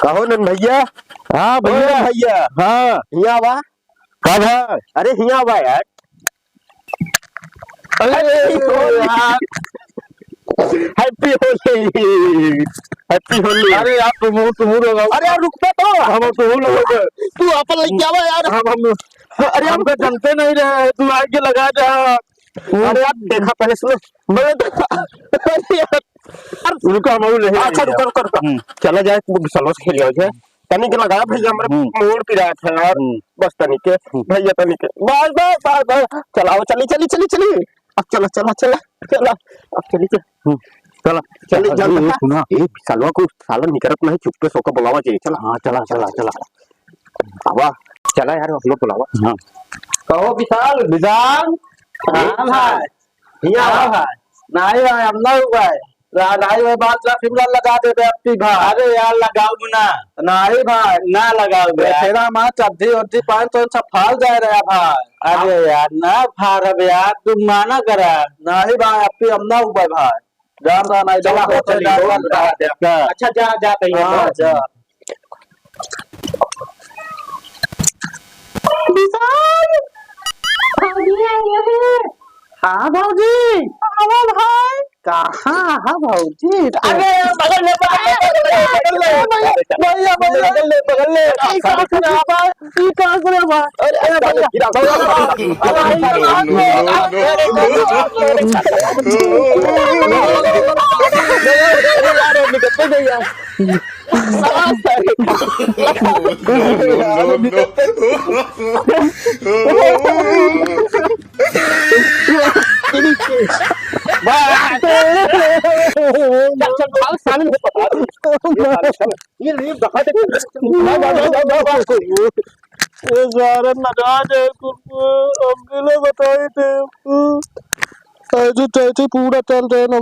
कहो नन भैया। हाँ भैया। भैया हाँ हिया बा। कब है? अरे हिया बा यार। हैप्पी होली। हैप्पी होली। अरे आप तुम लोग अरे यार रुकते तो हम तुम लोग तू अपन लग जावा यार। हम अरे हमको जानते नहीं रहे, तू आके लगा जा। अरे यार देखा पहले सुनो। मैं अरे यार रुका हम नहीं। अच्छा रुका चला जाए सलवा से खेल जाए तनी के लगा भैया हमारे मोड़ पिराया था यार। बस तनी के भैया तनी के बस बस बस बस चलाओ चली अब चला अब चली चला चली जल्दी सुना ए सलवा को साला निकरत नहीं चुपके सो का बुलावा चाहिए। चला हाँ चला आवा चला यार हम लोग बुलावा। हाँ कहो विशाल विजान। हाँ भाई हिया भाई नहीं भाई हम ना भाई नहीं भाई बात शिमला लगा दे अपनी भाई। अरे यार लगाओ ना। नहीं भाई ना लगाओ तेरा माँ चड्डी उड्डी पान तो सब फाल जाए रहा भाई। अरे यार ना फार यार तुम माना करा। नहीं भाई अपनी हम ना भाई भाई जान रहा नहीं चला अच्छा जा भैया जा। हाँ भाजी। हाँ भाई कहाँ है भाजी? अरे बगल में ये नहीं बखत बताए थे ऐसे पूरा चल रहे ना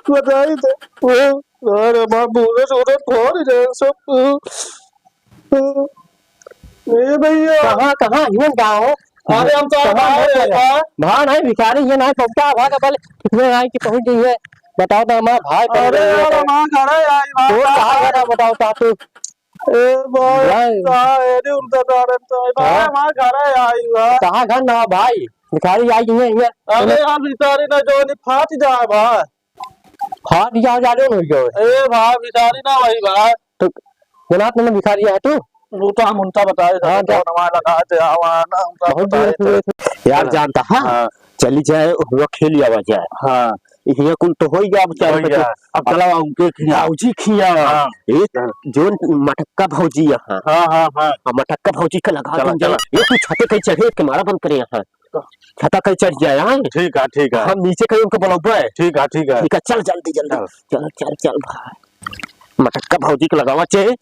बताए थे। अरे भैया कहाँ ये गाँव। अरे हम तो भान है भिखारी ये ना सबका भाग पहले कितने आए कि पहुंच गई है बताओ तो हमारा भाई। अरे यार हमारा घर है यार। तो कहाँ गया बताओ चाचू। ए भाई कहाँ है रे उनका कारण तो भाई हमारा घर है यार। कहाँ घर ना भाई भिखारी आई है ये। अरे यार भिखारी ना जो फाट जाए भाई। फाट जाओ जा रहे हो जो ए भाई भिखारी ना वही भाई। तो जनाब तुमने भिखारी है तू वो तो हम उनका बताए थे तो हमारा लगा थे आवाना उनका बताए थे यार जानता हाँ चली जाए हुआ खेल आवा जाए। हाँ ये कुल तो हो गया अब अब चला उनके भौजी खिया जो मटक्का भौजी यहाँ। हाँ मटक्का भौजी का लगा ये तू छते कहीं चढ़े के मारा बंद करे यहाँ छता कहीं चढ़ जाए। हाँ ठीक है हम नीचे कहीं उनको बुलाऊंगा। ठीक है चल जल्दी चल भाई मटक्का भौजी का लगावा चाहिए।